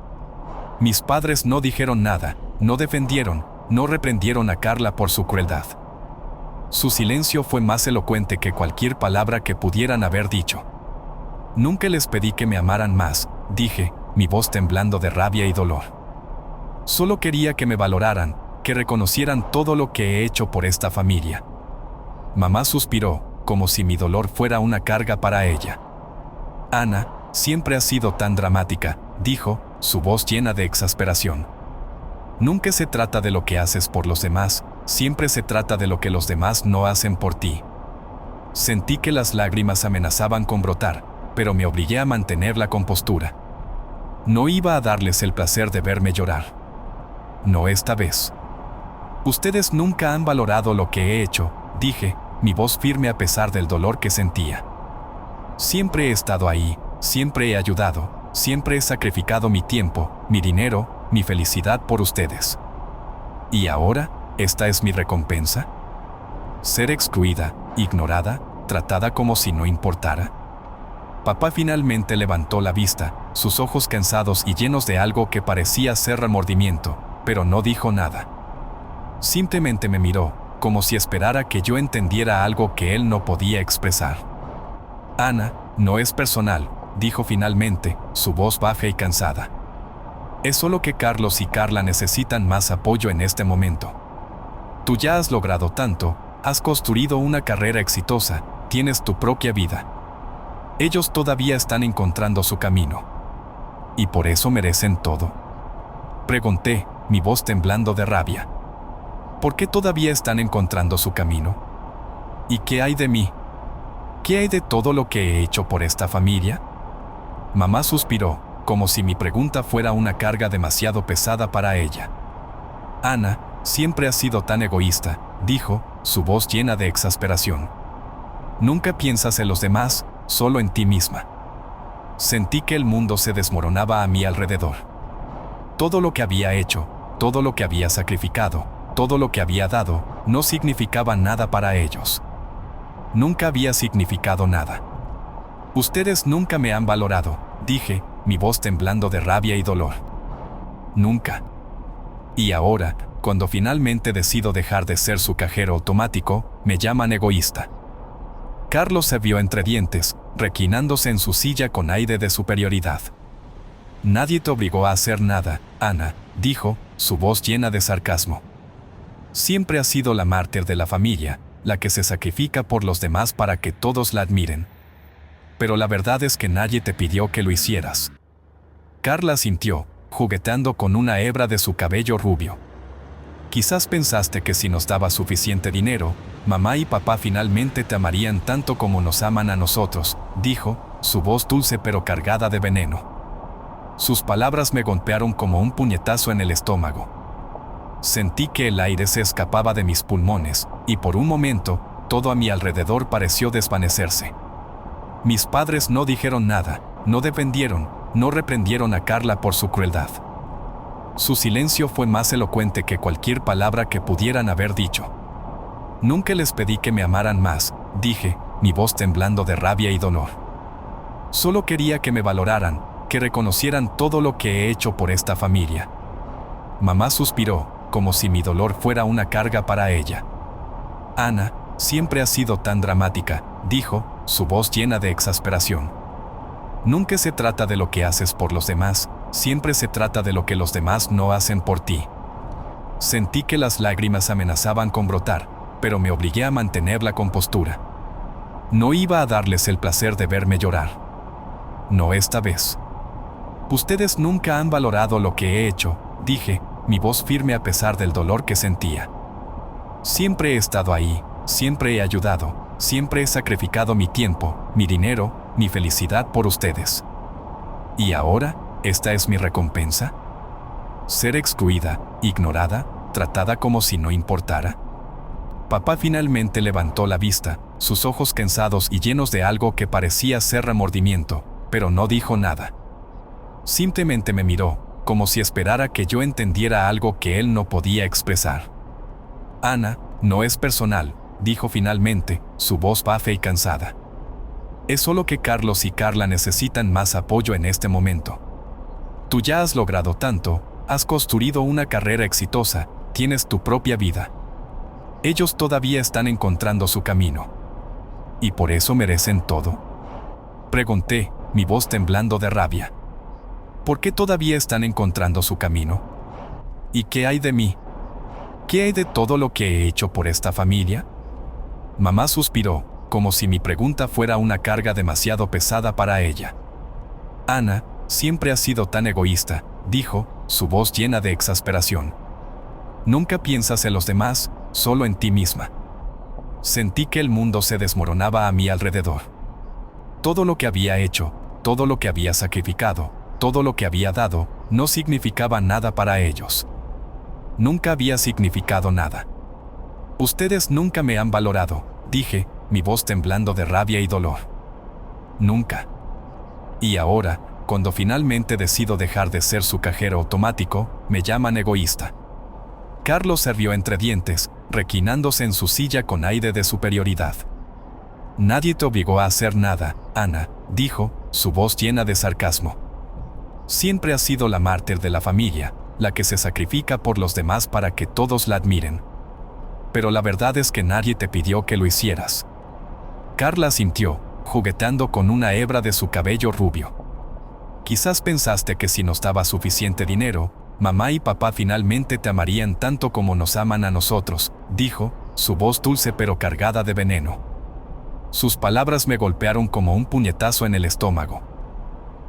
Mis padres no dijeron nada, no defendieron, no reprendieron a Carla por su crueldad. Su silencio fue más elocuente que cualquier palabra que pudieran haber dicho. Nunca les pedí que me amaran más, dije, mi voz temblando de rabia y dolor. Solo quería que me valoraran, que reconocieran todo lo que he hecho por esta familia. Mamá suspiró, como si mi dolor fuera una carga para ella. Ana, siempre has sido tan dramática, dijo, su voz llena de exasperación. Nunca se trata de lo que haces por los demás, siempre se trata de lo que los demás no hacen por ti. Sentí que las lágrimas amenazaban con brotar, pero me obligué a mantener la compostura. No iba a darles el placer de verme llorar. No esta vez. Ustedes nunca han valorado lo que he hecho, dije, mi voz firme a pesar del dolor que sentía. Siempre he estado ahí, siempre he ayudado, siempre he sacrificado mi tiempo, mi dinero, mi felicidad por ustedes. ¿Y ahora, esta es mi recompensa? ¿Ser excluida, ignorada, tratada como si no importara? Papá finalmente levantó la vista, sus ojos cansados y llenos de algo que parecía ser remordimiento, pero no dijo nada. Simplemente me miró, como si esperara que yo entendiera algo que él no podía expresar. Ana, no es personal, dijo finalmente, su voz baja y cansada. Es solo que Carlos y Carla necesitan más apoyo en este momento. Tú ya has logrado tanto, has construido una carrera exitosa, tienes tu propia vida. Ellos todavía están encontrando su camino. ¿Y por eso merecen todo? Pregunté, mi voz temblando de rabia. ¿Por qué todavía están encontrando su camino? ¿Y qué hay de mí? ¿Qué hay de todo lo que he hecho por esta familia? Mamá suspiró, como si mi pregunta fuera una carga demasiado pesada para ella. Ana, siempre has sido tan egoísta, dijo, su voz llena de exasperación. Nunca piensas en los demás, solo en ti misma. Sentí que el mundo se desmoronaba a mi alrededor. Todo lo que había hecho, todo lo que había sacrificado, todo lo que había dado, no significaba nada para ellos. Nunca había significado nada. Ustedes nunca me han valorado, dije, mi voz temblando de rabia y dolor. Nunca. Y ahora, cuando finalmente decido dejar de ser su cajero automático, me llaman egoísta. Carlos se vio entre dientes, reclinándose en su silla con aire de superioridad. Nadie te obligó a hacer nada, Ana, dijo, su voz llena de sarcasmo. Siempre has sido la mártir de la familia, la que se sacrifica por los demás para que todos la admiren. Pero la verdad es que nadie te pidió que lo hicieras. Carla sintió, jugueteando con una hebra de su cabello rubio. Quizás pensaste que si nos daba suficiente dinero, mamá y papá finalmente te amarían tanto como nos aman a nosotros, dijo, su voz dulce pero cargada de veneno. Sus palabras me golpearon como un puñetazo en el estómago. Sentí que el aire se escapaba de mis pulmones, y por un momento, todo a mi alrededor pareció desvanecerse. Mis padres no dijeron nada, no defendieron, no reprendieron a Carla por su crueldad. Su silencio fue más elocuente que cualquier palabra que pudieran haber dicho. Nunca les pedí que me amaran más, dije, mi voz temblando de rabia y dolor. Solo quería que me valoraran, que reconocieran todo lo que he hecho por esta familia. Mamá suspiró, como si mi dolor fuera una carga para ella. Ana, siempre has sido tan dramática, dijo, su voz llena de exasperación. Nunca se trata de lo que haces por los demás, siempre se trata de lo que los demás no hacen por ti. Sentí que las lágrimas amenazaban con brotar, pero me obligué a mantener la compostura. No iba a darles el placer de verme llorar. No esta vez. Ustedes nunca han valorado lo que he hecho, dije, mi voz firme a pesar del dolor que sentía. Siempre he estado ahí, siempre he ayudado, siempre he sacrificado mi tiempo, mi dinero, mi felicidad por ustedes. ¿Y ahora, esta es mi recompensa? ¿Ser excluida, ignorada, tratada como si no importara? Papá finalmente levantó la vista, sus ojos cansados y llenos de algo que parecía ser remordimiento, pero no dijo nada. Simplemente me miró, como si esperara que yo entendiera algo que él no podía expresar. Ana, no es personal, dijo finalmente, su voz baja y cansada. Es solo que Carlos y Carla necesitan más apoyo en este momento. Tú ya has logrado tanto, has construido una carrera exitosa, tienes tu propia vida. Ellos todavía están encontrando su camino. ¿Y por eso merecen todo? Pregunté, mi voz temblando de rabia. ¿Por qué todavía están encontrando su camino? ¿Y qué hay de mí? ¿Qué hay de todo lo que he hecho por esta familia? Mamá suspiró, como si mi pregunta fuera una carga demasiado pesada para ella. Ana, siempre has sido tan egoísta, dijo, su voz llena de exasperación. Nunca piensas en los demás, solo en ti misma. Sentí que el mundo se desmoronaba a mi alrededor. Todo lo que había hecho, todo lo que había sacrificado, todo lo que había dado, no significaba nada para ellos. Nunca había significado nada. Ustedes nunca me han valorado, dije, mi voz temblando de rabia y dolor. Nunca. Y ahora, cuando finalmente decido dejar de ser su cajero automático, me llaman egoísta. Carlos se rió entre dientes, reclinándose en su silla con aire de superioridad. Nadie te obligó a hacer nada, Ana, dijo, su voz llena de sarcasmo. Siempre has sido la mártir de la familia, la que se sacrifica por los demás para que todos la admiren. Pero la verdad es que nadie te pidió que lo hicieras. Carla asintió, jugueteando con una hebra de su cabello rubio. Quizás pensaste que si nos daba suficiente dinero, mamá y papá finalmente te amarían tanto como nos aman a nosotros, dijo, su voz dulce pero cargada de veneno. Sus palabras me golpearon como un puñetazo en el estómago.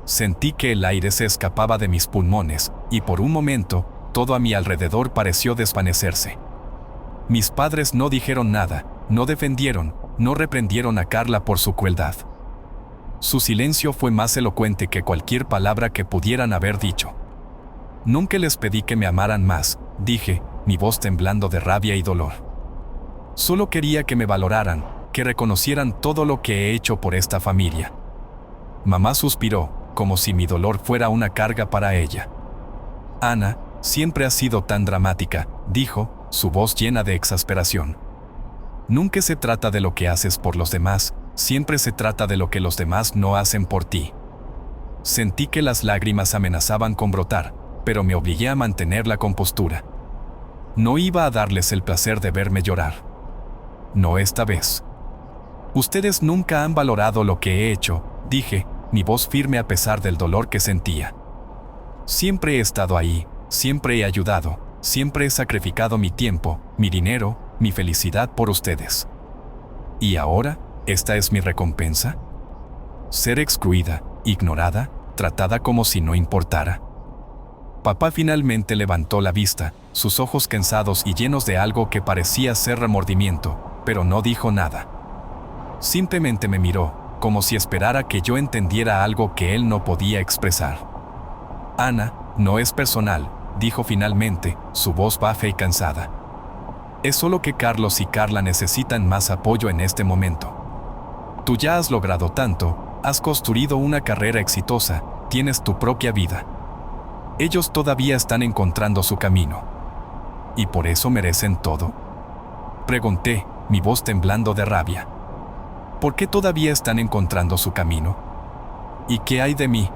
Sentí que el aire se escapaba de mis pulmones, y por un momento, todo a mi alrededor pareció desvanecerse. Mis padres no dijeron nada, no defendieron, no reprendieron a Carla por su crueldad. Su silencio fue más elocuente que cualquier palabra que pudieran haber dicho. Nunca les pedí que me amaran más, dije, mi voz temblando de rabia y dolor. Solo quería que me valoraran, que reconocieran todo lo que he hecho por esta familia. Mamá suspiró, como si mi dolor fuera una carga para ella. Ana, siempre has sido tan dramática, dijo, su voz llena de exasperación. Nunca se trata de lo que haces por los demás, siempre se trata de lo que los demás no hacen por ti. Sentí que las lágrimas amenazaban con brotar, pero me obligué a mantener la compostura. No iba a darles el placer de verme llorar. No esta vez. Ustedes nunca han valorado lo que he hecho, dije, mi voz firme a pesar del dolor que sentía. Siempre he estado ahí, siempre he ayudado, siempre he sacrificado mi tiempo, mi dinero, mi felicidad por ustedes. ¿Y ahora, esta es mi recompensa? Ser excluida, ignorada, tratada como si no importara. Papá finalmente levantó la vista, sus ojos cansados y llenos de algo que parecía ser remordimiento, pero no dijo nada. Simplemente me miró, como si esperara que yo entendiera algo que él no podía expresar. Ana, no es personal, dijo finalmente, su voz baja y cansada. Es solo que Carlos y Carla necesitan más apoyo en este momento. Tú ya has logrado tanto, has construido una carrera exitosa, tienes tu propia vida. Ellos todavía están encontrando su camino. ¿Y por eso merecen todo? Pregunté, mi voz temblando de rabia. ¿Por qué todavía están encontrando su camino? ¿Y qué hay de mí?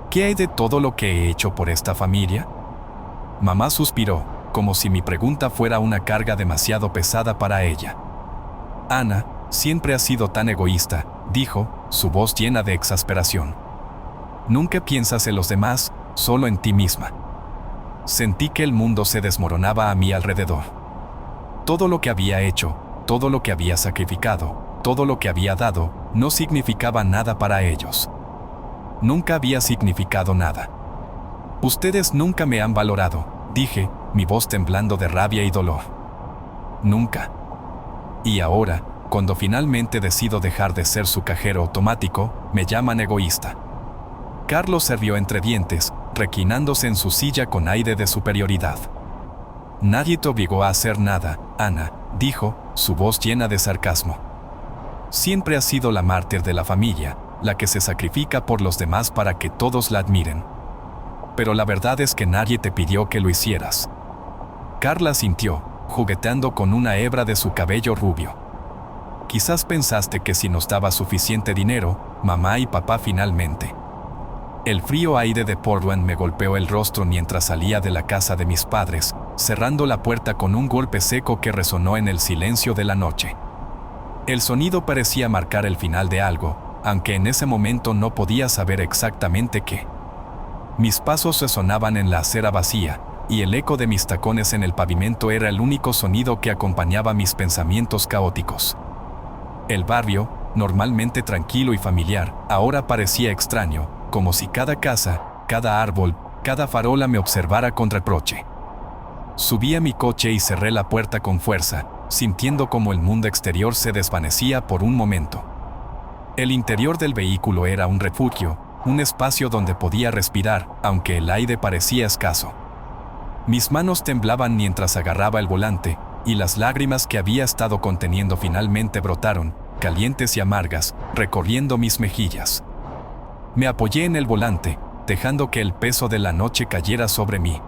¿Qué hay de todo lo que he hecho por esta familia? Mamá suspiró, como si mi pregunta fuera una carga demasiado pesada para ella. Ana, siempre has sido tan egoísta, dijo, su voz llena de exasperación. Nunca piensas en los demás, solo en ti misma. Sentí que el mundo se desmoronaba a mi alrededor. Todo lo que había hecho, todo lo que había sacrificado, todo lo que había dado, no significaba nada para ellos. Nunca había significado nada. Ustedes nunca me han valorado, dije, mi voz temblando de rabia y dolor. Nunca. Y ahora, cuando finalmente decido dejar de ser su cajero automático, me llaman egoísta. Carlos se rió entre dientes, reclinándose en su silla con aire de superioridad. Nadie te obligó a hacer nada, Ana, dijo, su voz llena de sarcasmo. Siempre has sido la mártir de la familia, la que se sacrifica por los demás para que todos la admiren. Pero la verdad es que nadie te pidió que lo hicieras. Carla asintió, jugueteando con una hebra de su cabello rubio. Quizás pensaste que si nos daba suficiente dinero, mamá y papá finalmente. El frío aire de Portland me golpeó el rostro mientras salía de la casa de mis padres, cerrando la puerta con un golpe seco que resonó en el silencio de la noche. El sonido parecía marcar el final de algo, aunque en ese momento no podía saber exactamente qué. Mis pasos resonaban en la acera vacía, y el eco de mis tacones en el pavimento era el único sonido que acompañaba mis pensamientos caóticos. El barrio, normalmente tranquilo y familiar, ahora parecía extraño, como si cada casa, cada árbol, cada farola me observara con reproche. Subí a mi coche y cerré la puerta con fuerza, sintiendo como el mundo exterior se desvanecía por un momento. El interior del vehículo era un refugio, un espacio donde podía respirar, aunque el aire parecía escaso. Mis manos temblaban mientras agarraba el volante, y las lágrimas que había estado conteniendo finalmente brotaron, calientes y amargas, recorriendo mis mejillas. Me apoyé en el volante, dejando que el peso de la noche cayera sobre mí.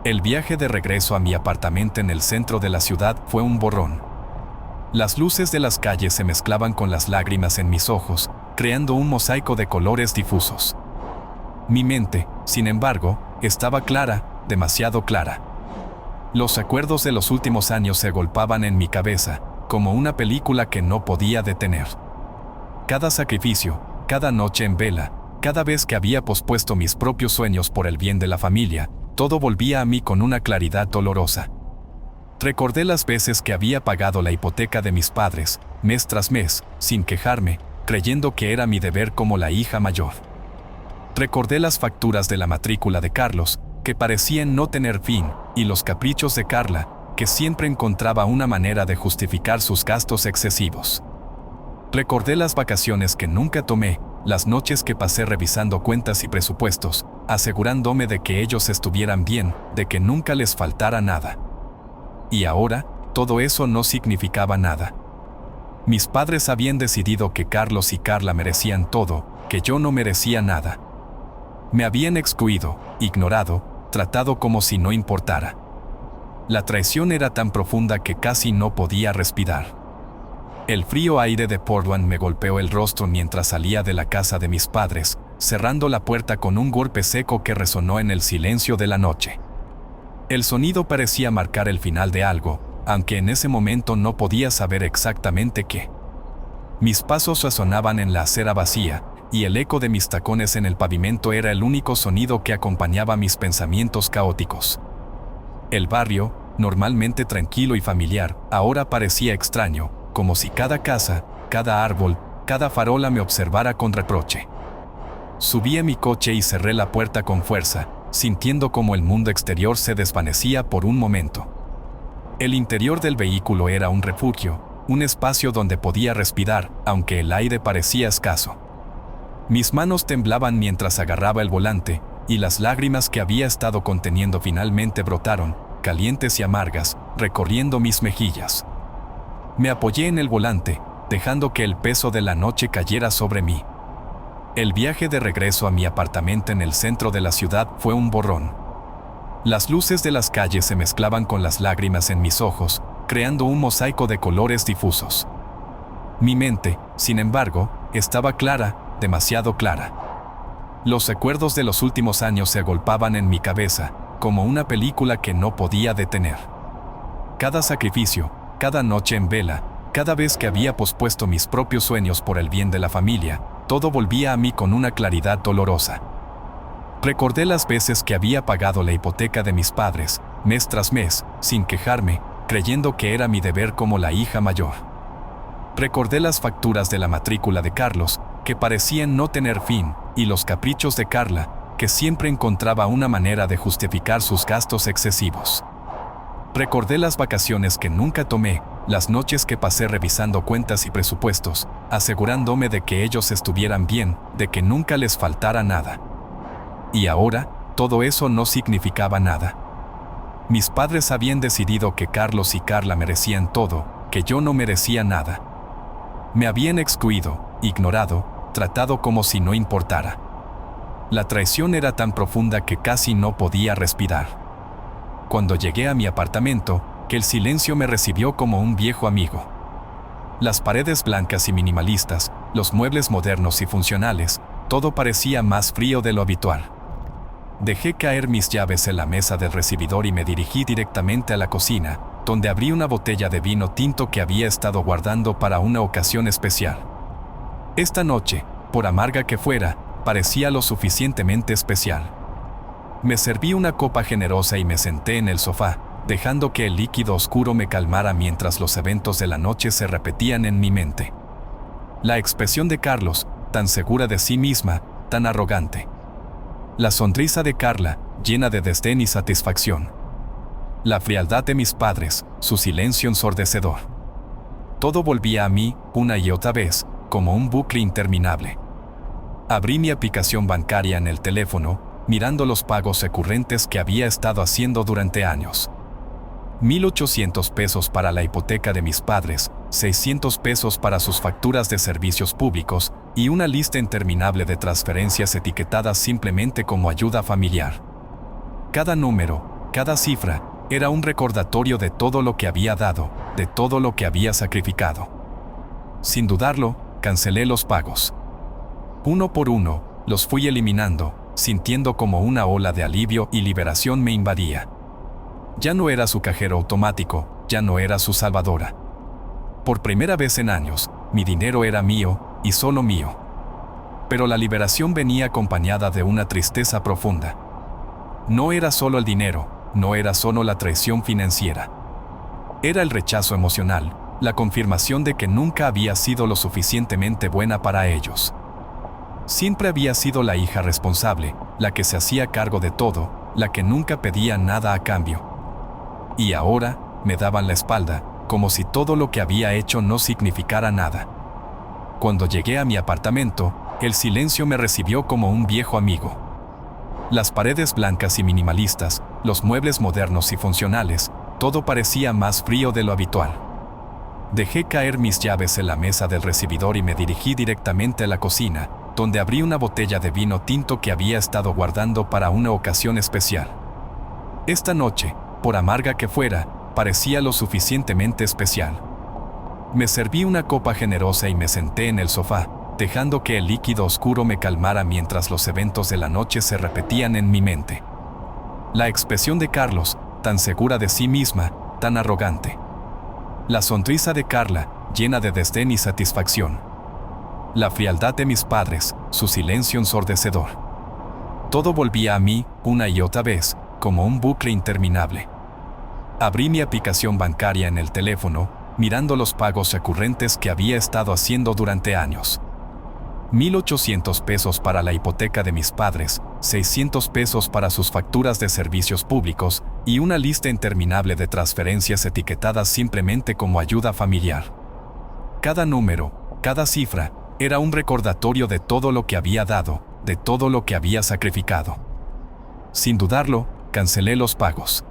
El viaje de regreso a mi apartamento en el centro de la ciudad fue un borrón. Las luces de las calles se mezclaban con las lágrimas en mis ojos, creando un mosaico de colores difusos. Mi mente, sin embargo, estaba clara, demasiado clara. Los recuerdos de los últimos años se agolpaban en mi cabeza, como una película que no podía detener. Cada sacrificio, cada noche en vela, cada vez que había pospuesto mis propios sueños por el bien de la familia, todo volvía a mí con una claridad dolorosa. Recordé las veces que había pagado la hipoteca de mis padres, mes tras mes, sin quejarme, creyendo que era mi deber como la hija mayor. Recordé las facturas de la matrícula de Carlos, que parecían no tener fin, y los caprichos de Carla, que siempre encontraba una manera de justificar sus gastos excesivos. Recordé las vacaciones que nunca tomé, las noches que pasé revisando cuentas y presupuestos, asegurándome de que ellos estuvieran bien, de que nunca les faltara nada. Y ahora, todo eso no significaba nada. Mis padres habían decidido que Carlos y Carla merecían todo, que yo no merecía nada. Me habían excluido, ignorado, tratado como si no importara. La traición era tan profunda que casi no podía respirar. El frío aire de Portland me golpeó el rostro mientras salía de la casa de mis padres, cerrando la puerta con un golpe seco que resonó en el silencio de la noche. El sonido parecía marcar el final de algo, aunque en ese momento no podía saber exactamente qué. Mis pasos resonaban en la acera vacía, y el eco de mis tacones en el pavimento era el único sonido que acompañaba mis pensamientos caóticos. El barrio, normalmente tranquilo y familiar, ahora parecía extraño, como si cada casa, cada árbol, cada farola me observara con reproche. Subí a mi coche y cerré la puerta con fuerza, sintiendo como el mundo exterior se desvanecía por un momento. El interior del vehículo era un refugio, un espacio donde podía respirar, aunque el aire parecía escaso. Mis manos temblaban mientras agarraba el volante, y las lágrimas que había estado conteniendo finalmente brotaron, calientes y amargas, recorriendo mis mejillas. Me apoyé en el volante, dejando que el peso de la noche cayera sobre mí. El viaje de regreso a mi apartamento en el centro de la ciudad fue un borrón. Las luces de las calles se mezclaban con las lágrimas en mis ojos, creando un mosaico de colores difusos. Mi mente, sin embargo, estaba clara, demasiado clara. Los recuerdos de los últimos años se agolpaban en mi cabeza, como una película que no podía detener. Cada sacrificio, cada noche en vela, cada vez que había pospuesto mis propios sueños por el bien de la familia, todo volvía a mí con una claridad dolorosa. Recordé las veces que había pagado la hipoteca de mis padres, mes tras mes, sin quejarme, creyendo que era mi deber como la hija mayor. Recordé las facturas de la matrícula de Carlos, que parecían no tener fin, y los caprichos de Carla, que siempre encontraba una manera de justificar sus gastos excesivos. Recordé las vacaciones que nunca tomé, las noches que pasé revisando cuentas y presupuestos, asegurándome de que ellos estuvieran bien, de que nunca les faltara nada. Y ahora, todo eso no significaba nada. Mis padres habían decidido que Carlos y Carla merecían todo, que yo no merecía nada. Me habían excluido, ignorado, tratado como si no importara. La traición era tan profunda que casi no podía respirar. Cuando llegué a mi apartamento, que el silencio me recibió como un viejo amigo. Las paredes blancas y minimalistas, los muebles modernos y funcionales, todo parecía más frío de lo habitual. Dejé caer mis llaves en la mesa del recibidor y me dirigí directamente a la cocina, donde abrí una botella de vino tinto que había estado guardando para una ocasión especial. Esta noche, por amarga que fuera, parecía lo suficientemente especial. Me serví una copa generosa y me senté en el sofá, dejando que el líquido oscuro me calmara mientras los eventos de la noche se repetían en mi mente. La expresión de Carlos, tan segura de sí misma, tan arrogante. La sonrisa de Carla, llena de desdén y satisfacción. La frialdad de mis padres, su silencio ensordecedor. Todo volvía a mí, una y otra vez, como un bucle interminable. Abrí mi aplicación bancaria en el teléfono, mirando los pagos recurrentes que había estado haciendo durante años. 1,800 pesos para la hipoteca de mis padres, 600 pesos para sus facturas de servicios públicos y una lista interminable de transferencias etiquetadas simplemente como ayuda familiar. Cada número, cada cifra, era un recordatorio de todo lo que había dado, de todo lo que había sacrificado. Sin dudarlo, cancelé los pagos. Uno por uno, los fui eliminando, sintiendo como una ola de alivio y liberación me invadía. Ya no era su cajero automático, ya no era su salvadora. Por primera vez en años, mi dinero era mío, y solo mío. Pero la liberación venía acompañada de una tristeza profunda. No era solo el dinero, no era solo la traición financiera. Era el rechazo emocional, la confirmación de que nunca había sido lo suficientemente buena para ellos. Siempre había sido la hija responsable, la que se hacía cargo de todo, la que nunca pedía nada a cambio. Y ahora, me daban la espalda, como si todo lo que había hecho no significara nada. Cuando llegué a mi apartamento, el silencio me recibió como un viejo amigo. Las paredes blancas y minimalistas, los muebles modernos y funcionales, todo parecía más frío de lo habitual. Dejé caer mis llaves en la mesa del recibidor y me dirigí directamente a la cocina, donde abrí una botella de vino tinto que había estado guardando para una ocasión especial. Esta noche, por amarga que fuera, parecía lo suficientemente especial. Me serví una copa generosa y me senté en el sofá, dejando que el líquido oscuro me calmara mientras los eventos de la noche se repetían en mi mente. La expresión de Carlos, tan segura de sí misma, tan arrogante. La sonrisa de Carla, llena de desdén y satisfacción. La frialdad de mis padres, su silencio ensordecedor. Todo volvía a mí, una y otra vez, como un bucle interminable. Abrí mi aplicación bancaria en el teléfono, mirando los pagos recurrentes que había estado haciendo durante años. 1,800 pesos para la hipoteca de mis padres, 600 pesos para sus facturas de servicios públicos y una lista interminable de transferencias etiquetadas simplemente como ayuda familiar. Cada número, cada cifra, era un recordatorio de todo lo que había dado, de todo lo que había sacrificado. Sin dudarlo, cancelé los pagos.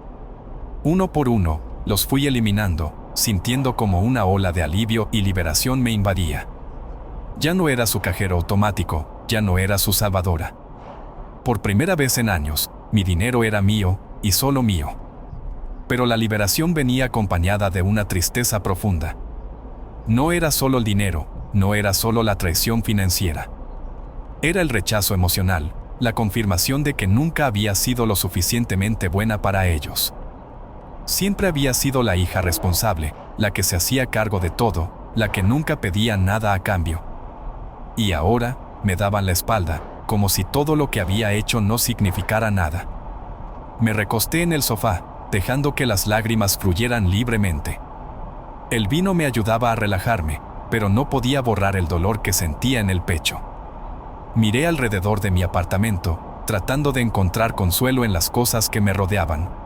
Uno por uno, los fui eliminando, sintiendo como una ola de alivio y liberación me invadía. Ya no era su cajero automático, ya no era su salvadora. Por primera vez en años, mi dinero era mío, y solo mío. Pero la liberación venía acompañada de una tristeza profunda. No era solo el dinero, no era solo la traición financiera. Era el rechazo emocional, la confirmación de que nunca había sido lo suficientemente buena para ellos. Siempre había sido la hija responsable, la que se hacía cargo de todo, la que nunca pedía nada a cambio. Y ahora, me daban la espalda, como si todo lo que había hecho no significara nada. Me recosté en el sofá, dejando que las lágrimas fluyeran libremente. El vino me ayudaba a relajarme, pero no podía borrar el dolor que sentía en el pecho. Miré alrededor de mi apartamento, tratando de encontrar consuelo en las cosas que me rodeaban.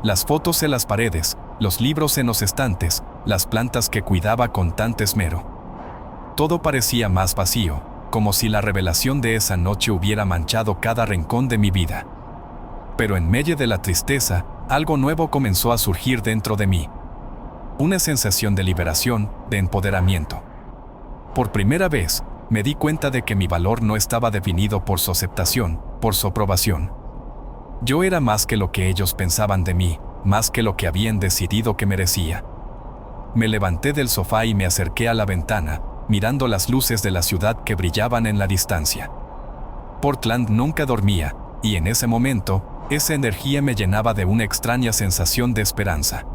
Las fotos en las paredes, los libros en los estantes, las plantas que cuidaba con tanto esmero. Todo parecía más vacío, como si la revelación de esa noche hubiera manchado cada rincón de mi vida. Pero en medio de la tristeza, Algo nuevo comenzó a surgir dentro de mí. Una sensación de liberación, de empoderamiento. Por primera vez, me di cuenta de que mi valor no estaba definido por su aceptación, por su aprobación. Yo era más que lo que ellos pensaban de mí, más que lo que habían decidido que merecía. Me levanté del sofá y me acerqué a la ventana, mirando las luces de la ciudad que brillaban en la distancia. Portland nunca dormía, y en ese momento, esa energía me llenaba de una extraña sensación de esperanza.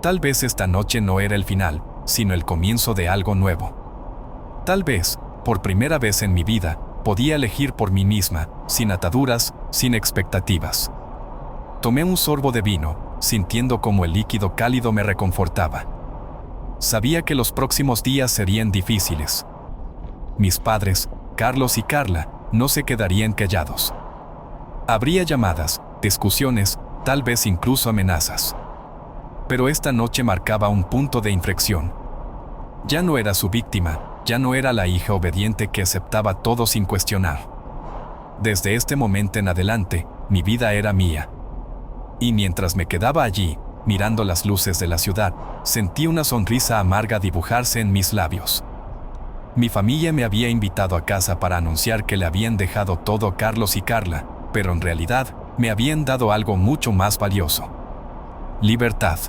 Tal vez esta noche no era el final, sino el comienzo de algo nuevo. Tal vez, por primera vez en mi vida, podía elegir por mí misma, sin ataduras, sin expectativas. Tomé un sorbo de vino, sintiendo como el líquido cálido me reconfortaba. Sabía que los próximos días serían difíciles. Mis padres, Carlos y Carla, no se quedarían callados. Habría llamadas, discusiones, tal vez incluso amenazas. Pero esta noche marcaba un punto de inflexión. Ya no era su víctima, ya no era la hija obediente que aceptaba todo sin cuestionar. Desde este momento en adelante, mi vida era mía. Y mientras me quedaba allí, mirando las luces de la ciudad, sentí una sonrisa amarga dibujarse en mis labios. Mi familia me había invitado a casa para anunciar que le habían dejado todo a Carlos y Carla, pero en realidad, me habían dado algo mucho más valioso. Libertad.